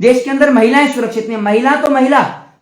देश के अंदर महिलाएं सुरक्षित नहीं,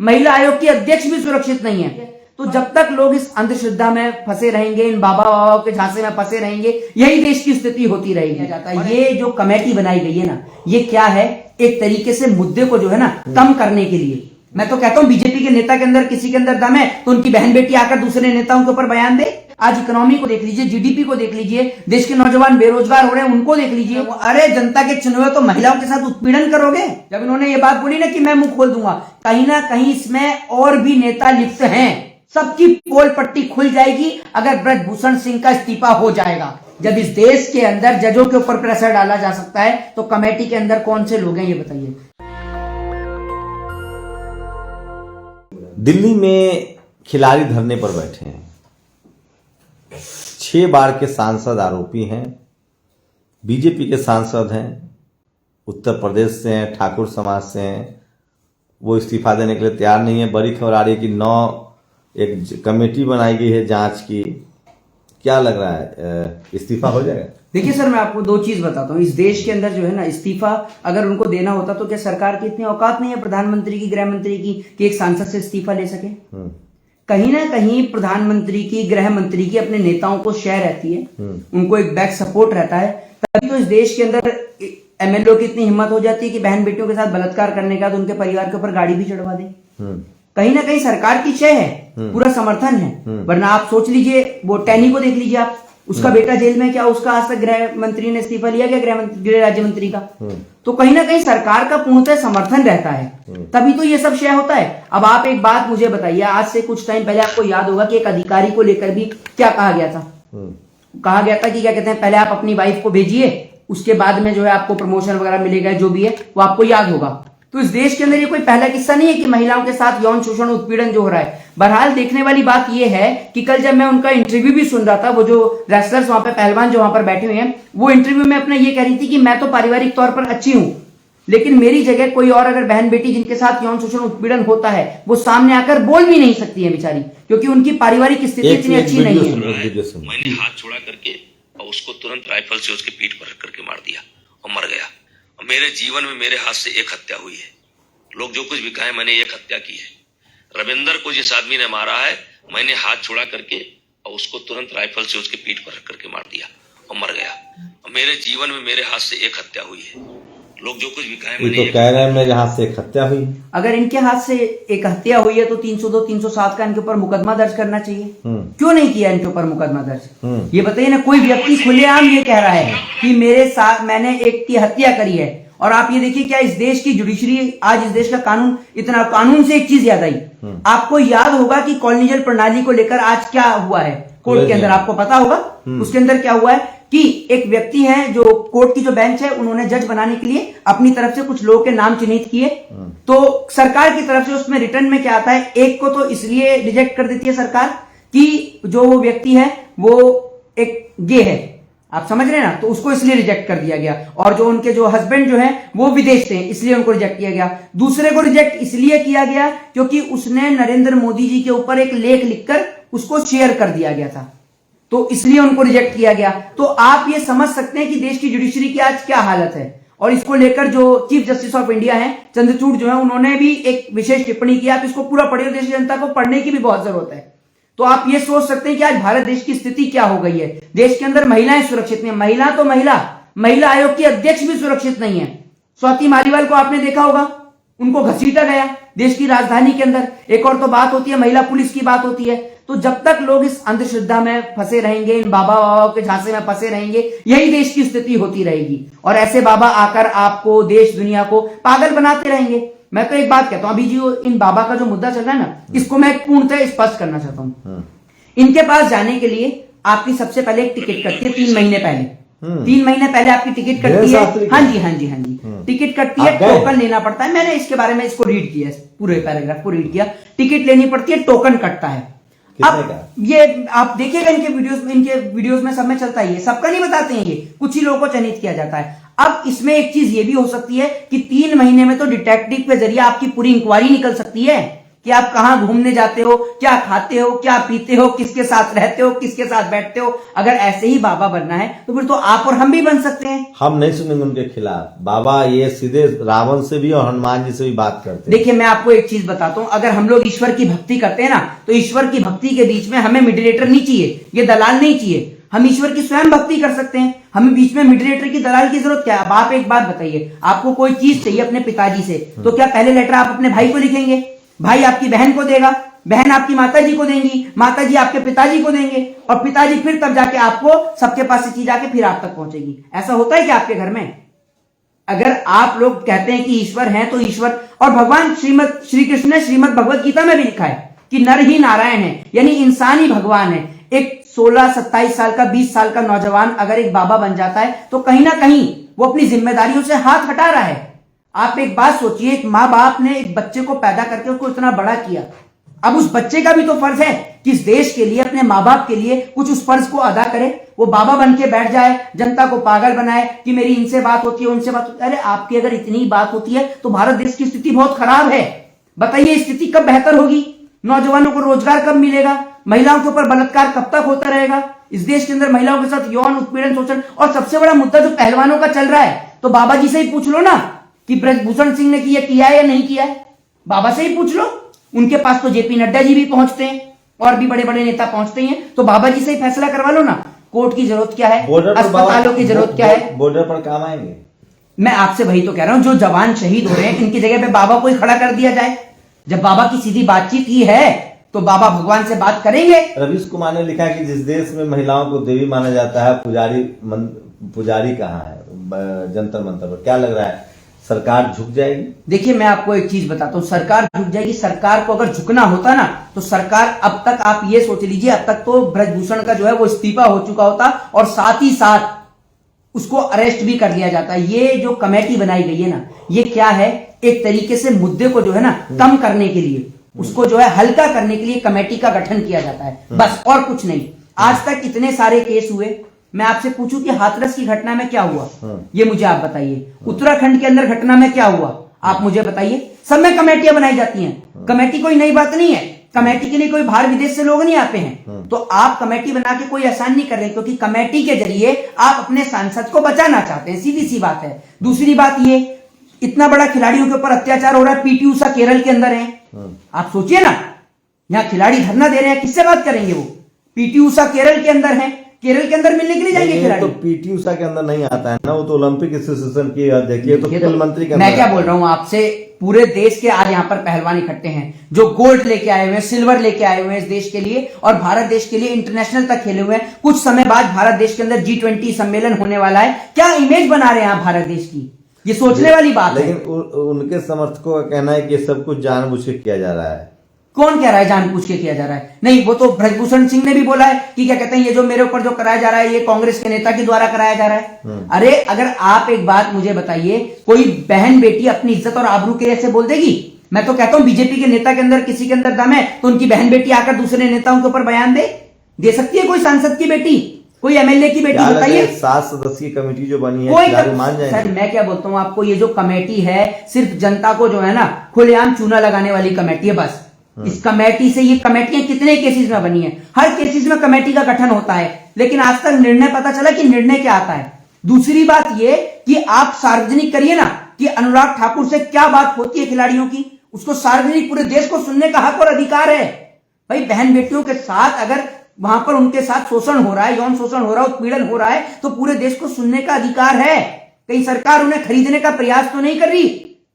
महिला आयोग की अध्यक्ष भी सुरक्षित नहीं है। तो जब तक लोग इस अंधश्रद्धा में फंसे रहेंगे, इन बाबा के झांसे में फंसे रहेंगे, यही देश की स्थिति होती रहेगी। ये जो कमेटी बनाई गई है ना, ये क्या है, एक तरीके से मुद्दे को जो है ना कम करने के लिए। मैं तो कहता हूं बीजेपी के नेता के अंदर किसी के अंदर दम है तो उनकी बहन बेटी आकर दूसरे नेताओं के ऊपर बयान दे। आज इकोनॉमी को देख लीजिए, जीडीपी को देख लीजिए, देश के नौजवान बेरोजगार हो रहे हैं उनको देख लीजिए। अरे जनता के चुने हुए तो महिलाओं के साथ उत्पीड़न करोगे। जब इन्होंने ये बात बोली ना कि मैं मुंह खोल दूंगा, कहीं ना कहीं इसमें और भी नेता लिप्त हैं। सबकी पोल पट्टी खुल जाएगी अगर ब्रजभूषण सिंह का इस्तीफा हो जाएगा। जब इस देश के अंदर जजों के ऊपर प्रेशर डाला जा सकता है तो कमेटी के अंदर कौन से लोग हैं, ये बताइए। दिल्ली में खिलाड़ी धरने पर बैठे हैं। 6 बार के सांसद आरोपी हैं, बीजेपी के सांसद हैं, उत्तर प्रदेश से हैं, ठाकुर समाज से हैं। वो इस्तीफा देने के लिए तैयार नहीं है। बड़ी खबर आ रही है कि 9 एक कमेटी बनाई गई है जांच की। क्या लग रहा है, इस्तीफा हो जाएगा? देखिए सर, मैं आपको 2 चीज बताता हूँ। इस देश के अंदर जो है ना, इस्तीफा अगर उनको देना होता तो क्या सरकार की इतनी औकात नहीं है, प्रधानमंत्री की, गृह मंत्री की, कि एक सांसद से इस्तीफा ले सके? कहीं ना कहीं प्रधानमंत्री की, गृह मंत्री की अपने नेताओं को शेयर रहती है, उनको एक बैक सपोर्ट रहता है। तभी तो इस देश के अंदर एमएलए की इतनी हिम्मत हो जाती है कि बहन बेटियों के साथ बलात्कार करने का तो उनके परिवार के ऊपर गाड़ी भी चढ़वा दे। कहीं ना कहीं सरकार की शय है, पूरा समर्थन है। वरना आप सोच लीजिए, वो टैनी को देख लीजिए आप, उसका बेटा जेल में, क्या उसका आज तक गृह मंत्री ने इस्तीफा लिया क्या, गृह राज्य मंत्री का? तो कहीं ना कहीं सरकार का पूर्णतः समर्थन रहता है, तभी तो ये सब शेयर होता है। अब आप एक बात मुझे बताइए, आज से कुछ टाइम पहले आपको याद होगा कि एक अधिकारी को लेकर भी क्या कहा गया था? कहा गया था कि क्या कहते हैं, पहले आप अपनी वाइफ को भेजिए, उसके बाद में जो है आपको प्रमोशन वगैरह मिलेगा, जो भी है वो आपको याद होगा। तो इस देश के अंदर ये कोई पहला किस्सा नहीं है कि महिलाओं के साथ यौन शोषण, उत्पीड़न जो हो रहा है। बहरहाल देखने वाली बात ये है कि कल जब मैं उनका इंटरव्यू भी सुन रहा था, वो जो रेसलर्स वहां पे, पहलवान जो वहां पर बैठे हुए हैं, वो इंटरव्यू में अपना ये कह रही थी कि मैं तो पारिवारिक तौर पर अच्छी हूं, लेकिन मेरी जगह कोई और अगर बहन बेटी जिनके साथ यौन शोषण, उत्पीड़न होता है, वो सामने आकर बोल भी नहीं सकती है बेचारी, क्योंकि उनकी पारिवारिक स्थिति इतनी अच्छी नहीं है। मैंने हाथ छोड़ा करके और उसको तुरंत राइफल से उसके पीठ पर रख करके मार दिया और मर गया। और मेरे जीवन में मेरे हाथ से एक हत्या हुई है। लोग जो कुछ भी कहें, मैंने एक हत्या की है। रविंदर को जिस आदमी ने मारा है, मैंने हाथ छोड़ा करके और उसको तुरंत राइफल से उसके पीठ पर रख करके मार दिया और मर गया। और मेरे जीवन में मेरे हाथ से एक हत्या हुई है। लोग जो कुछ भी कहें, मैंने तो कह रहे हैं मेरे हाथ से एक हत्या हुई। अगर इनके हाथ से एक हत्या हुई है तो 302, 307 का इनके ऊपर मुकदमा दर्ज करना चाहिए। क्यों नहीं किया इनके ऊपर मुकदमा दर्ज? ये बताइए ना, कोई व्यक्ति खुलेआम ये कह रहा है कि मेरे साथ मैंने एक की हत्या करी है। और आप ये देखिए, क्या इस देश की जुडिशरी, आज इस देश का कानून, इतना कानून से एक चीज याद आई, आपको याद होगा कि कॉलोनियल प्रणाली को लेकर आज क्या हुआ है कोर्ट के अंदर, आपको पता होगा उसके अंदर क्या हुआ है कि एक व्यक्ति है जो कोर्ट की जो बेंच है, उन्होंने जज बनाने के लिए अपनी तरफ से कुछ लोगों के नाम चिन्हित किए। तो सरकार की तरफ से उसमें रिटर्न में क्या आता है, एक को तो इसलिए रिजेक्ट कर देती है सरकार कि जो वो व्यक्ति है वो एक गे है, आप समझ रहे हैं ना, तो उसको इसलिए रिजेक्ट कर दिया गया। और जो उनके जो हस्बैंड जो है वो विदेश से, इसलिए उनको रिजेक्ट किया गया। दूसरे को रिजेक्ट इसलिए किया गया क्योंकि उसने नरेंद्र मोदी जी के ऊपर एक लेख लिखकर उसको शेयर कर दिया गया था, तो इसलिए उनको रिजेक्ट किया गया। तो आप ये समझ सकते हैं कि देश की जुडिशरी की आज क्या हालत है। और इसको लेकर जो चीफ जस्टिस ऑफ इंडिया है चंद्रचूड़ जो है, उन्होंने भी एक विशेष टिप्पणी की। आप इसको पूरा पढ़िए, देश की जनता को पढ़ने की भी बहुत जरूरत है। तो आप ये सोच सकते हैं कि आज भारत देश की स्थिति क्या हो गई है। देश के अंदर महिलाएं सुरक्षित नहीं है, महिला आयोग की अध्यक्ष भी सुरक्षित नहीं है। स्वाति मालीवाल को आपने देखा होगा, उनको घसीटा गया देश की राजधानी के अंदर। एक और तो बात होती है, महिला पुलिस की बात होती है। तो जब तक लोग इस अंधश्रद्धा में फंसे रहेंगे, इन बाबा के झांसे में फंसे रहेंगे, यही देश की स्थिति होती रहेगी। और ऐसे बाबा आकर आपको, देश दुनिया को पागल बनाते रहेंगे। मैं तो एक बात कहता हूं, अभी जो इन बाबा का जो मुद्दा चल रहा है ना, इसको मैं पूर्णतः स्पष्ट करना चाहता हूं। इनके पास जाने के लिए आपकी सबसे पहले एक टिकट कटती है 3 महीने पहले। 3 महीने पहले आपकी टिकट कटती है। हाँ जी, टिकट कटती है, टोकन लेना पड़ता है। मैंने इसके बारे में इसको रीड किया, पूरे पैराग्राफ को रीड किया। टिकट लेनी पड़ती है, टोकन कटता है। अब ये आप देखिएगा इनके वीडियोस में सब में चलता है, ये सबका नहीं बताते हैं, ये कुछ ही लोगों को चयनित किया जाता है। अब इसमें एक चीज ये भी हो सकती है कि 3 महीने में तो डिटेक्टिव के जरिए आपकी पूरी इंक्वायरी निकल सकती है कि आप कहां घूमने जाते हो, क्या खाते हो, क्या पीते हो, किसके साथ रहते हो, किसके साथ बैठते हो। अगर ऐसे ही बाबा बनना है तो फिर तो आप और हम भी बन सकते हैं। हम नहीं सुनेंगे उनके खिलाफ। बाबा ये सीधे रावण से भी और हनुमान जी से भी बात करते हैं। देखिए मैं आपको एक चीज बताता हूं, अगर हम लोग ईश्वर की भक्ति करते हैं ना, तो ईश्वर की भक्ति के बीच में हमें मिडिएटर नहीं चाहिए, ये दलाल नहीं चाहिए। हम ईश्वर की स्वयं भक्ति कर सकते हैं, हमें बीच में मिडिएटर की, दलाल की जरूरत क्या है। अब आप एक बात बताइए, आपको कोई चीज चाहिए अपने पिताजी से, तो क्या पहले लेटर आप अपने भाई को लिखेंगे, भाई आपकी बहन को देगा, बहन आपकी माताजी को देंगी, माताजी आपके पिताजी को देंगे, और पिताजी फिर तब जाके आपको सबके पास से चीज आके फिर आप तक पहुंचेगी। ऐसा होता है क्या आपके घर में? अगर आप लोग कहते हैं कि ईश्वर है तो ईश्वर, और भगवान श्री कृष्ण ने श्रीमद् भगवत गीता में भी लिखा है कि नर ही नारायण है, यानी इंसान ही भगवान है। एक 16-27 साल का, 20 साल का नौजवान अगर एक बाबा बन जाता है तो कहीं ना कहीं वो अपनी जिम्मेदारियों से हाथ हटा रहा है। आप एक बात सोचिए, एक माँ बाप ने एक बच्चे को पैदा करके उसको इतना बड़ा किया, अब उस बच्चे का भी तो फर्ज है कि इस देश के लिए, अपने माँ बाप के लिए कुछ उस फर्ज को अदा करे। वो बाबा बन के बैठ जाए, जनता को पागल बनाए कि मेरी इनसे बात होती है, उनसे बात होती है। अरे आपकी अगर इतनी बात होती है तो भारत देश की स्थिति बहुत खराब है। बताइए स्थिति कब बेहतर होगी? नौजवानों को रोजगार कब मिलेगा? महिलाओं के ऊपर बलात्कार कब तक होता रहेगा? इस देश के अंदर महिलाओं के साथ यौन उत्पीड़न, शोषण, और सबसे बड़ा मुद्दा जो पहलवानों का चल रहा है, तो बाबा जी से ही पूछ लो ना कि ब्रजभूषण सिंह ने किया है या नहीं किया है। बाबा से ही पूछ लो, उनके पास तो जेपी नड्डा जी भी पहुंचते हैं और भी बड़े बड़े नेता पहुंचते हैं, तो बाबा जी से ही फैसला करवा लो ना। कोर्ट की जरूरत क्या है, अस्पतालों की जरूरत क्या है? बॉर्डर पर काम आएंगे। मैं आपसे वही तो कह रहा हूं, जो जवान शहीद हो रहे हैं इनकी जगह पे बाबा को ही खड़ा कर दिया जाए। जब बाबा की सीधी बातचीत ही है तो बाबा भगवान से बात करेंगे। रवीश कुमार ने लिखा है कि जिस देश में महिलाओं को देवी माना जाता है, पुजारी कहाँ है जंतर मंतर पर? क्या लग रहा है, सरकार झुक जाएगी? देखिए मैं आपको एक चीज बताता हूं, सरकार झुक जाएगी। सरकार को अगर झुकना होता ना तो सरकार अब तक, आप ये सोच लीजिए, अब तक तो ब्रजभूषण का जो है वो इस्तीफा हो चुका होता और साथ ही साथ उसको अरेस्ट भी कर लिया जाता। ये जो कमेटी बनाई गई है ना, ये क्या है, एक तरीके से मुद्दे को जो है ना कम करने के लिए, उसको जो है हल्का करने के लिए कमेटी का गठन किया जाता है, बस, और कुछ नहीं। आज तक इतने सारे केस हुए, मैं आपसे पूछूं कि हाथरस की घटना में क्या हुआ, ये मुझे आप बताइए। उत्तराखंड के अंदर घटना में क्या हुआ, आप मुझे बताइए। सब में कमेटियां बनाई जाती हैं, कमेटी कोई नई बात नहीं है, कमेटी के लिए कोई बाहर विदेश से लोग नहीं आते हैं। तो आप कमेटी बना के कोई आसान नहीं कर रहे, क्योंकि कमेटी के जरिए आप अपने सांसद को बचाना चाहते हैं, सीधी सी बात है। दूसरी बात ये, इतना बड़ा खिलाड़ियों के ऊपर अत्याचार हो रहा है, पीटी उषा केरल के अंदर है, आप सोचिए ना, यहाँ खिलाड़ी धरना दे रहे हैं, किससे बात करेंगे? वो पीटी उषा केरल के अंदर है, केरल के अंदर मिलने के लिए जाएंगे खिलाड़ी? तो पीटी उषा के अंदर नहीं आता है ना, वो तो ओलंपिक एसोसिएशन की देखिए, तो खेल मंत्री के मैं क्या बोल रहा हूं आपसे, पूरे देश के आज यहाँ पर पहलवान इकट्ठे हैं जो गोल्ड लेके आए हुए हैं, सिल्वर लेके आए हुए हैं इस देश के लिए, और भारत देश के लिए इंटरनेशनल तक खेले हुए हैं। कुछ समय बाद भारत देश के अंदर G20 सम्मेलन होने वाला है। क्या इमेज बना रहे हैं भारत देश की, ये सोचने वाली बात है। लेकिन उनके समर्थकों का कहना है कि ये सब कुछ जानबूझ के किया जा रहा है। कौन कह रहा है जानबूझ के किया जा रहा है? नहीं, वो तो ब्रजभूषण सिंह ने भी बोला है कि क्या कहते हैं, ये जो मेरे ऊपर जो कराया जा रहा है ये कांग्रेस के नेता के द्वारा कराया जा रहा है। अरे अगर आप एक बात मुझे बताइए, कोई बहन बेटी अपनी इज्जत और आबरू के ऐसे बोल देगी? मैं तो कहता हूं बीजेपी के नेता के अंदर किसी के अंदर दम है तो उनकी बहन बेटी आकर दूसरे नेताओं के ऊपर बयान दे सकती है? कोई सांसद की बेटी, कोई एमएलए की बेटी, बताइए। 7 सदस्यीय कमेटी जो बनी है, कोई मान जाएंगे? सर मैं क्या बोलता हूं आपको, ये जो कमेटी है सिर्फ जनता को जो है ना खुलेआम चूना लगाने वाली कमेटी है, बस। इस कमेटी से, ये कमेटियां कितने केसेस में बनी है, हर केसेस में कमेटी का गठन होता है, लेकिन आज तक निर्णय पता चला कि निर्णय क्या आता है। दूसरी बात ये कि आप सार्वजनिक करिए ना कि अनुराग ठाकुर से क्या बात होती है खिलाड़ियों की, उसको सार्वजनिक पूरे देश को सुनने का हक और अधिकार है। भाई बहन बेटियों के साथ अगर वहां पर उनके साथ शोषण हो रहा है, यौन शोषण हो रहा है, उत्पीड़न हो रहा है, तो पूरे देश को सुनने का अधिकार है। कहीं सरकार उन्हें खरीदने का प्रयास तो नहीं कर रही,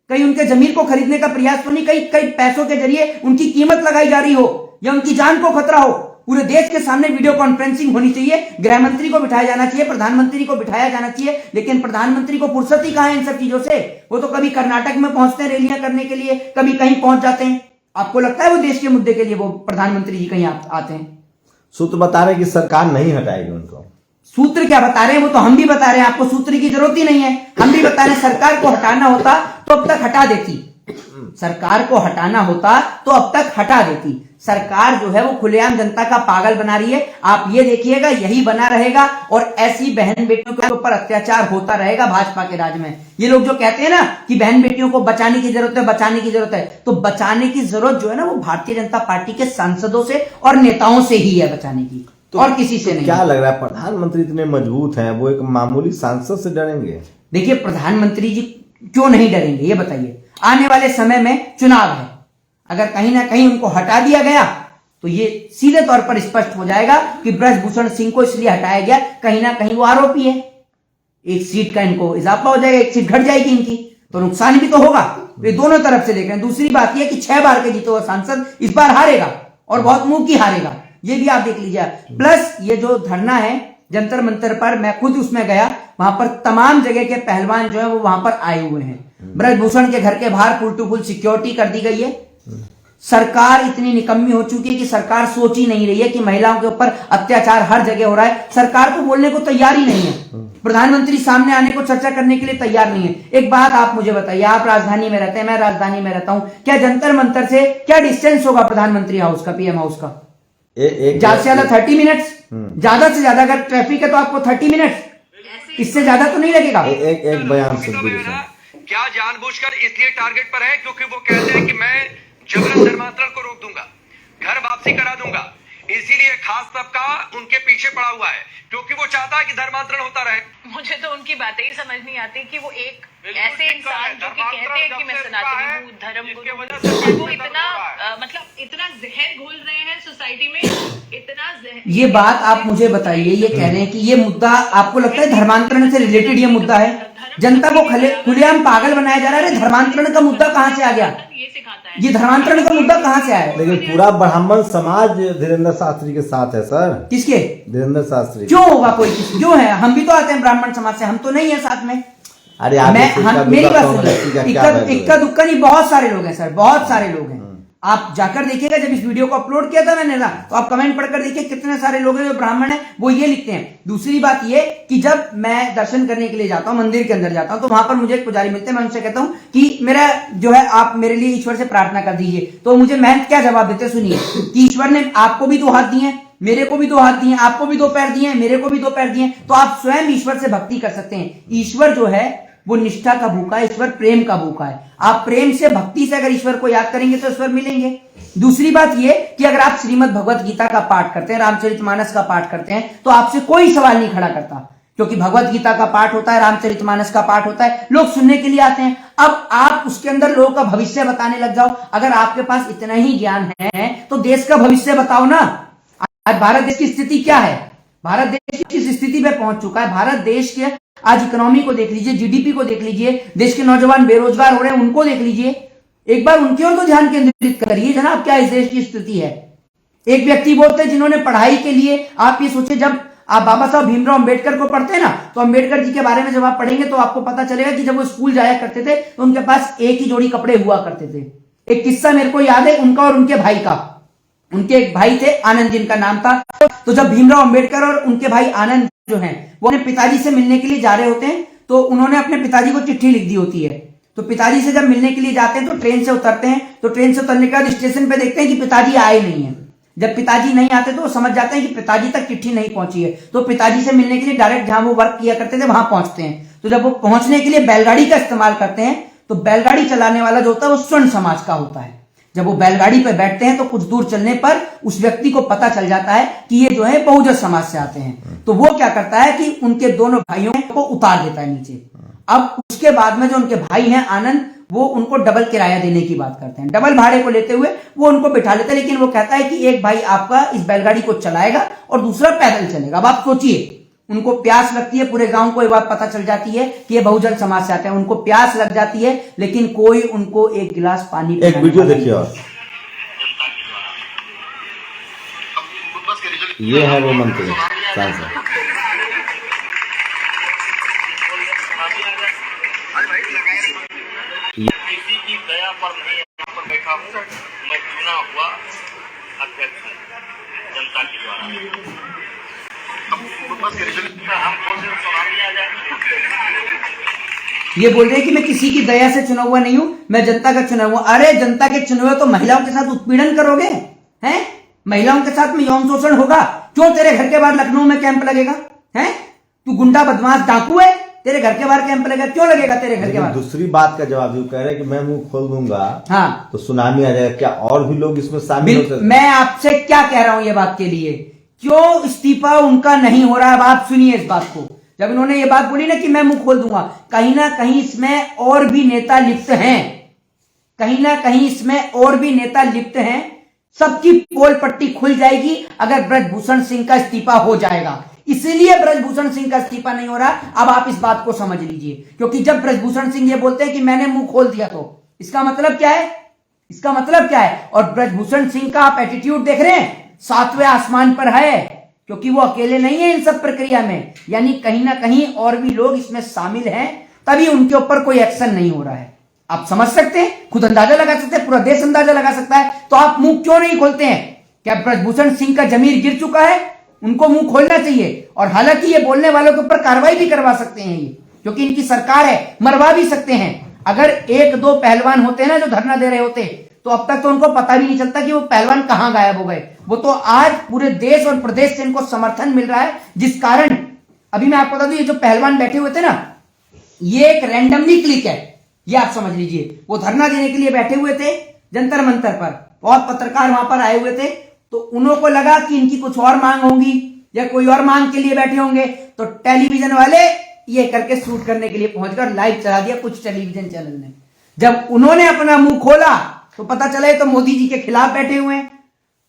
कहीं उनके जमीन को खरीदने का प्रयास तो नहीं, कई पैसों के जरिए उनकी कीमत लगाई जा रही हो या उनकी जान को खतरा हो। पूरे देश के सामने वीडियो कॉन्फ्रेंसिंग होनी चाहिए, गृह मंत्री को बिठाया जाना चाहिए, प्रधानमंत्री को बिठाया जाना चाहिए, लेकिन प्रधानमंत्री को फुर्सत ही कहां है इन सब चीजों से? वो तो कभी कर्नाटक में पहुंचते हैं रैलियां करने के लिए, कभी कहीं पहुंच जाते हैं। आपको लगता है वो देश के मुद्दे के लिए वो प्रधानमंत्री जी कहीं आते हैं? सूत्र बता रहे कि सरकार नहीं हटाएगी उनको। सूत्र क्या बता रहे हैं, वो तो हम भी बता रहे हैं, आपको सूत्र की जरूरत ही नहीं है। हम भी बता रहे हैं, सरकार को हटाना होता तो अब तक हटा देती। सरकार को हटाना होता तो अब तक हटा देती। सरकार जो है वो खुलेआम जनता का पागल बना रही है। आप ये देखिएगा यही बना रहेगा और ऐसी बहन बेटियों के ऊपर अत्याचार होता रहेगा भाजपा के राज में। ये लोग जो कहते हैं ना कि बहन बेटियों को बचाने की जरूरत है, बचाने की जरूरत है, तो बचाने की जरूरत जो है ना वो भारतीय जनता पार्टी के सांसदों से और नेताओं से ही है बचाने की, तो और किसी से नहीं। क्या लग रहा है प्रधानमंत्री इतने मजबूत हैं, वो एक मामूली सांसद से डरेंगे? देखिए प्रधानमंत्री जी क्यों नहीं डरेंगे ये बताइए। आने वाले समय में चुनाव है, अगर कहीं ना कहीं उनको हटा दिया गया तो ये सीधे तौर पर स्पष्ट हो जाएगा कि ब्रजभूषण सिंह को इसलिए हटाया गया कहीं ना कहीं वो आरोपी है। एक सीट का इनको इजाफा हो जाएगा, एक सीट घट जाएगी इनकी, तो नुकसान भी तो होगा। वे दोनों तरफ से देख रहे हैं। दूसरी बात यह कि 6 बार के जीते हुए सांसद इस बार हारेगा और बहुत मुंह की हारेगा, ये भी आप देख लीजिए। प्लस ये जो धरना है जंतर मंतर पर, मैं खुद उसमें गया, वहां पर तमाम जगह के पहलवान जो है वो वहां पर आए हुए हैं। ब्रजभूषण के घर के बाहर फुल टू फुल सिक्योरिटी कर दी गई है। सरकार इतनी निकम्मी हो चुकी है कि सरकार सोच ही नहीं रही है कि महिलाओं के ऊपर अत्याचार हर जगह हो रहा है। सरकार तो बोलने को तैयार ही नहीं है, प्रधानमंत्री सामने आने को चर्चा करने के लिए तैयार नहीं है। एक बात आप मुझे बताइए, आप राजधानी में रहते हैं, मैं राजधानी में रहता हूं, क्या जंतर मंतर से क्या डिस्टेंस होगा प्रधानमंत्री हाउस का, पीएम हाउस का? ज्यादा से ज्यादा 30 मिनट्स, ज्यादा से ज्यादा अगर ट्रैफिक है तो आपको 30 मिनट्स, इससे ज्यादा तो नहीं लगेगा। एक बयान से क्या जानबूझकर इसलिए टारगेट पर है क्योंकि वो कहते हैं कि मैं जबरन धर्मांतरण को रोक दूंगा, घर वापसी करा दूंगा, इसीलिए खास तबका उनके पीछे पड़ा हुआ है क्योंकि वो चाहता है कि धर्मांतरण होता रहे। मुझे तो उनकी बातें ही समझ नहीं आती कि वो एक ऐसे इंसान जो कि कहते हैं कि मैं सनातनी हूँ, धर्म गुरु, वो इतना मतलब इतना जहर घोल रहे हैं सोसाइटी में, इतना जहर। ये बात आप मुझे बताइए, ये कह रहे हैं कि ये मुद्दा आपको लगता है धर्मांतरण से रिलेटेड ये मुद्दा है? जनता को खुलेआम पागल बनाया जा रहा है। धर्मांतरण का मुद्दा कहां से आ गया? ये धर्मांतरण का मुद्दा कहां से आया? लेकिन पूरा ब्राह्मण समाज धीरेन्द्र शास्त्री के साथ है सर। किसके? धीरेन्द्र शास्त्री। क्यों होगा कोई? क्यों है? हम भी तो आते हैं ब्राह्मण समाज से, हम तो नहीं है साथ में। अरे मेरी बात सुनिए, इक्का दुक्का नहीं, बहुत सारे लोग हैं सर, बहुत सारे लोग हैं। आप जाकर देखिएगा, जब इस वीडियो को अपलोड किया था मैंने ना, तो आप कमेंट पढ़कर देखिए कितने सारे लोग हैं जो ब्राह्मण हैं वो ये लिखते हैं। दूसरी बात ये कि जब मैं दर्शन करने के लिए जाता हूं, मंदिर के अंदर जाता हूं, तो वहां पर मुझे एक पुजारी मिलते हैं, मैं उनसे कहता हूं कि मेरा जो है आप मेरे लिए ईश्वर से प्रार्थना कर दीजिए, तो मुझे महंत क्या जवाब देते सुनिए कि ईश्वर ने आपको भी 2 हाथ दिए, मेरे को भी 2 हाथ दिए, आपको भी 2 पैर दिए, मेरे को भी 2 पैर दिए, तो आप स्वयं ईश्वर से भक्ति कर सकते हैं। ईश्वर जो है वो निष्ठा का भूखा है, ईश्वर प्रेम का भूखा है। आप प्रेम से, भक्ति से अगर ईश्वर को याद करेंगे तो ईश्वर मिलेंगे। दूसरी बात ये कि अगर आप श्रीमद् भगवत गीता का पाठ करते हैं, रामचरितमानस का पाठ करते हैं, तो आपसे कोई सवाल नहीं खड़ा करता, क्योंकि भगवत गीता का पाठ होता है, रामचरितमानस का पाठ होता है, लोग सुनने के लिए आते हैं। अब आप उसके अंदर लोगों का भविष्य बताने लग जाओ। अगर आपके पास इतना ही ज्ञान है तो देश का भविष्य बताओ ना। आज भारत देश की स्थिति क्या है? भारत देश किस स्थिति में पहुंच चुका है? भारत देश के आज इकोनॉमी को देख लीजिए, जीडीपी को देख लीजिए, देश के नौजवान बेरोजगार हो रहे हैं उनको देख लीजिए। एक बार उनकी ओर तो ध्यान केंद्रित करिए जनाब, क्या इस देश की स्थिति है। एक व्यक्ति बोलते हैं जिन्होंने पढ़ाई के लिए, आप ये सोचे, जब आप बाबा साहब भीमराव अंबेडकर को पढ़ते हैं ना, तो अंबेडकर जी के बारे में जब आप पढ़ेंगे तो आपको पता चलेगा कि जब वो स्कूल जाया करते थे तो उनके पास एक ही जोड़ी कपड़े हुआ करते थे। एक किस्सा मेरे को याद है उनका और उनके भाई का। उनके एक भाई थे आनंद, जिनका नाम था। तो जब भीमराव अंबेडकर और उनके भाई आनंद जो हैं वो अपने पिताजी से मिलने के लिए जा रहे होते हैं, तो उन्होंने अपने पिताजी को चिट्ठी लिख दी होती है। तो पिताजी से जब मिलने के लिए जाते हैं तो ट्रेन से उतरते हैं, तो ट्रेन से उतरने के बाद स्टेशन पे देखते हैं कि पिताजी आए नहीं है। जब पिताजी नहीं आते तो वो समझ जाते हैं कि पिताजी तक चिट्ठी नहीं पहुंची है, तो पिताजी से मिलने के लिए डायरेक्ट जहां वो वर्क किया करते थे वहां पहुंचते हैं। तो जब वो पहुंचने के लिए बैलगाड़ी का इस्तेमाल करते हैं, तो बैलगाड़ी चलाने वाला जो होता है वो स्वर्ण समाज का होता है। जब वो बैलगाड़ी पर बैठते हैं तो कुछ दूर चलने पर उस व्यक्ति को पता चल जाता है कि ये जो है बहुजन समाज से आते हैं। तो वो क्या करता है कि उनके दोनों भाइयों को उतार देता है नीचे। अब उसके बाद में जो उनके भाई हैं आनंद, वो उनको डबल किराया देने की बात करते हैं। डबल भाड़े को लेते हुए वो उनको बिठा लेते हैं, लेकिन वो कहता है कि एक भाई आपका इस बैलगाड़ी को चलाएगा और दूसरा पैदल चलेगा। अब आप सोचिए, उनको प्यास लगती है, पूरे गांव को ये बात पता चल जाती है कि ये बहुजन समाज से आते हैं, उनको प्यास लग जाती है, लेकिन कोई उनको एक गिलास पानी, एक वीडियो देखिए और ये है वो मंत्री सांसद। किसी की दया पर नहीं यहाँ पर बैठा हूँ, मैं चुना हुआ अध्यक्ष हूँ जनता के द्वारा। हम कौन से सुनामी आ जाए। ये बोल रहे हैं कि मैं किसी की दया से चुना हुआ नहीं हूं, मैं जनता का चुना हुआ। अरे जनता के चुने हुए तो महिलाओं के साथ उत्पीड़न करोगे हैं? महिलाओं के साथ में यौन शोषण होगा, क्यों तेरे घर के बाहर लखनऊ में कैंप लगेगा? हैं? तू गुंडा बदमाश डाकू है, तेरे घर के बाहर कैंप लगेगा, क्यों लगेगा तेरे घर के बाहर? दूसरी बात का जवाब जो कह रहे हैं कि मैं मुंह खोल दूंगा हाँ, तो सुनामी आ जाएगा, क्या और भी लोग इसमें शामिल हो सकते हैं? मैं आपसे क्या कह रहा हूं ये बात के लिए, क्यों इस्तीफा उनका नहीं हो रहा है? अब आप सुनिए इस बात को। जब इन्होंने ये बात बोली ना कि मैं मुंह खोल दूंगा, कहीं ना कहीं इसमें और भी नेता लिप्त हैं, कहीं ना कहीं इसमें और भी नेता लिप्त हैं। सबकी पोल पट्टी खुल जाएगी अगर ब्रजभूषण सिंह का इस्तीफा हो जाएगा। इसीलिए ब्रजभूषण सिंह का इस्तीफा नहीं हो रहा। अब आप इस बात को समझ लीजिए, क्योंकि जब ब्रजभूषण सिंह ये बोलते हैं कि मैंने मुंह खोल दिया, तो इसका मतलब क्या है? इसका मतलब क्या है? और ब्रजभूषण सिंह का आप एटीट्यूड देख रहे हैं, 7वें आसमान पर है, क्योंकि वो अकेले नहीं है इन सब प्रक्रिया में। यानी कहीं ना कहीं और भी लोग इसमें शामिल हैं, तभी उनके ऊपर कोई एक्शन नहीं हो रहा है। आप समझ सकते हैं, खुद अंदाजा लगा सकते हैं, पूरा देश अंदाजा लगा सकता है। तो आप मुंह क्यों नहीं खोलते हैं? क्या ब्रजभूषण सिंह का जमीर गिर चुका है? उनको मुंह खोलना चाहिए। और हालांकि ये बोलने वालों के ऊपर कार्रवाई भी करवा सकते हैं ये, क्योंकि इनकी सरकार है, मरवा भी सकते हैं। अगर 1-2 पहलवान होते ना जो धरना दे रहे होते, तो अब तक तो उनको पता भी नहीं चलता कि वो पहलवान कहां गायब हो गए। वो तो आज पूरे देश और प्रदेश से इनको समर्थन मिल रहा है, जिस कारण अभी मैं आपको बता दूं, ये जो पहलवान बैठे हुए थे ना, ये एक रैंडमली क्लिक है, ये आप समझ लीजिए। वो धरना देने के लिए बैठे हुए थे जंतर मंतर पर, बहुत पत्रकार वहां पर आए हुए थे, तो उनको लगा कि इनकी कुछ और मांग होंगी या कोई और मांग के लिए बैठे होंगे, तो टेलीविजन वाले ये करके शूट करने के लिए पहुंच गए और लाइव चला दिया कुछ टेलीविजन चैनल ने। जब उन्होंने अपना मुंह खोला तो पता चला ये तो मोदी जी के खिलाफ बैठे हुए हैं,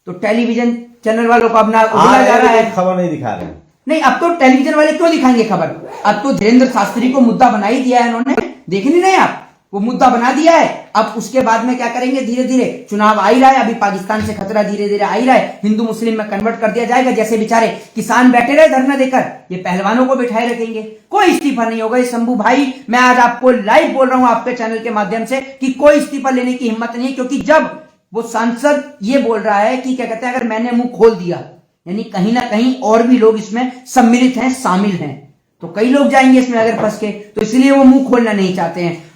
तो टेलीविजन चैनल वालों को अपना उगला जा रहा है, खबर नहीं दिखा रहे हैं। नहीं, अब तो टेलीविजन वाले क्यों दिखाएंगे खबर? अब तो धीरेन्द्र शास्त्री को मुद्दा बना ही दिया है इन्होंने, देख नहीं रहे आप? वो मुद्दा बना दिया है। अब उसके बाद में क्या करेंगे? धीरे धीरे चुनाव आ ही रहा है, अभी पाकिस्तान से खतरा धीरे धीरे आ ही रहा है, हिंदू मुस्लिम में कन्वर्ट कर दिया जाएगा। जैसे बेचारे किसान बैठे रहे धरना देकर, ये पहलवानों को बिठाए रखेंगे, कोई इस्तीफा नहीं होगा। शंभू भाई, मैं आज आपको लाइव बोल रहा हूं आपके चैनल के माध्यम से कि कोई इस्तीफा लेने की हिम्मत नहीं है, क्योंकि जब वो सांसद ये बोल रहा है कि क्या कहते हैं, अगर मैंने मुंह खोल दिया, यानी कहीं ना कहीं और भी लोग इसमें सम्मिलित हैं, शामिल हैं, तो कई लोग जाएंगे इसमें अगर फंस के, तो इसलिए वो मुंह खोलना नहीं चाहते हैं।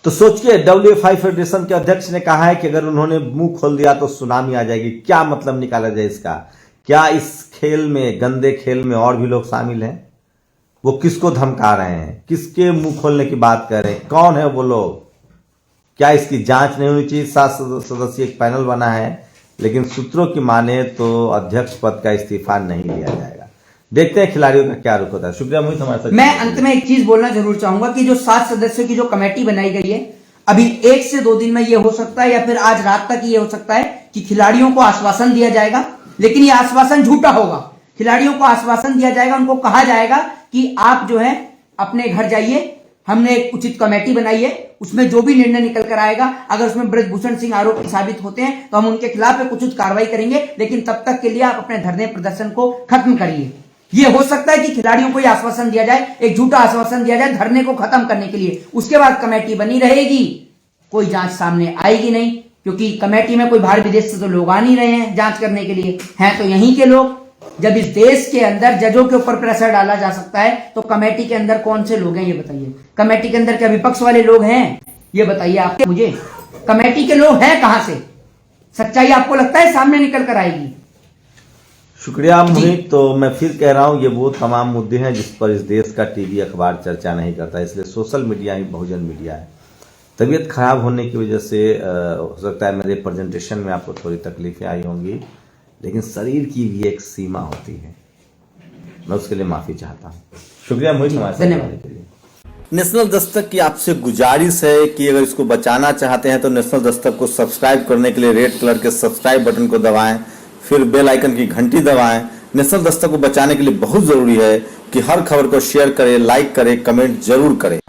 तो सोचिए, WFI फेडरेशन के अध्यक्ष ने कहा है कि अगर उन्होंने मुंह खोल दिया तो सुनामी आ जाएगी। क्या मतलब निकाला जाए इसका? क्या इस खेल में, गंदे खेल में और भी लोग शामिल हैं? वो किसको धमका रहे हैं? किसके मुंह खोलने की बात कर रहे हैं? कौन है वो लोग? क्या इसकी जांच नहीं होनी चाहिए? 7 सदस्यीय एक पैनल बना है, लेकिन सूत्रों की माने तो अध्यक्ष पद का इस्तीफा नहीं लिया जाएगा। देखते हैं खिलाड़ियों का क्या रुख होता है। शुक्रिया मोहित, हमारे साथ। मैं अंत में एक चीज बोलना जरूर चाहूंगा कि जो 7 सदस्यों की जो कमेटी बनाई गई है, अभी 1 से 2 दिन में ये हो सकता है या फिर आज रात तक ये हो सकता है कि खिलाड़ियों को आश्वासन दिया जाएगा, लेकिन ये आश्वासन झूठा होगा। खिलाड़ियों को आश्वासन दिया जाएगा, उनको कहा जाएगा कि आप जो है अपने घर जाइए, हमने एक उचित कमेटी बनाई है, उसमें जो भी निर्णय निकल कर आएगा, अगर उसमें ब्रजभूषण सिंह आरोपी साबित होते हैं तो हम उनके खिलाफ एक उचित कार्रवाई करेंगे, लेकिन तब तक के लिए आप अपने धरने प्रदर्शन को खत्म करिए। ये हो सकता है कि खिलाड़ियों को यह आश्वासन दिया जाए, एक झूठा आश्वासन दिया जाए धरने को खत्म करने के लिए। उसके बाद कमेटी बनी रहेगी, कोई जांच सामने आएगी नहीं, क्योंकि कमेटी में कोई बाहर विदेश से तो लोग आ नहीं रहे हैं जांच करने के लिए, हैं तो यहीं के लोग। जब इस देश के अंदर जजों के ऊपर प्रेशर डाला जा सकता है, तो कमेटी के अंदर कौन से लोग हैं ये बताइए? कमेटी के अंदर क्या विपक्ष वाले लोग हैं? ये बताइए आप मुझे, कमेटी के लोग हैं कहां से? सच्चाई आपको लगता है सामने निकल कर आएगी? शुक्रिया मोहित। तो मैं फिर कह रहा हूं, ये वो तमाम मुद्दे हैं जिस पर इस देश का टीवी अखबार चर्चा नहीं करता, इसलिए सोशल मीडिया ही बहुजन मीडिया है। तबीयत खराब होने की वजह से हो सकता है मेरे प्रेजेंटेशन में आपको थोड़ी तकलीफें आई होंगी, लेकिन शरीर की भी एक सीमा होती है, मैं उसके लिए माफी चाहता हूँ। शुक्रिया मोहित, हमारे साथ रहने के लिए। नेशनल दस्तक की आपसे गुजारिश है कि अगर इसको बचाना चाहते हैं तो नेशनल दस्तक को सब्सक्राइब करने के लिए रेड कलर के सब्सक्राइब बटन को दबाएं, फिर बेल आइकन की घंटी दबाएं। नेशनल दस्तक को बचाने के लिए बहुत जरूरी है कि हर खबर को शेयर करें, लाइक करें, कमेंट जरूर करें।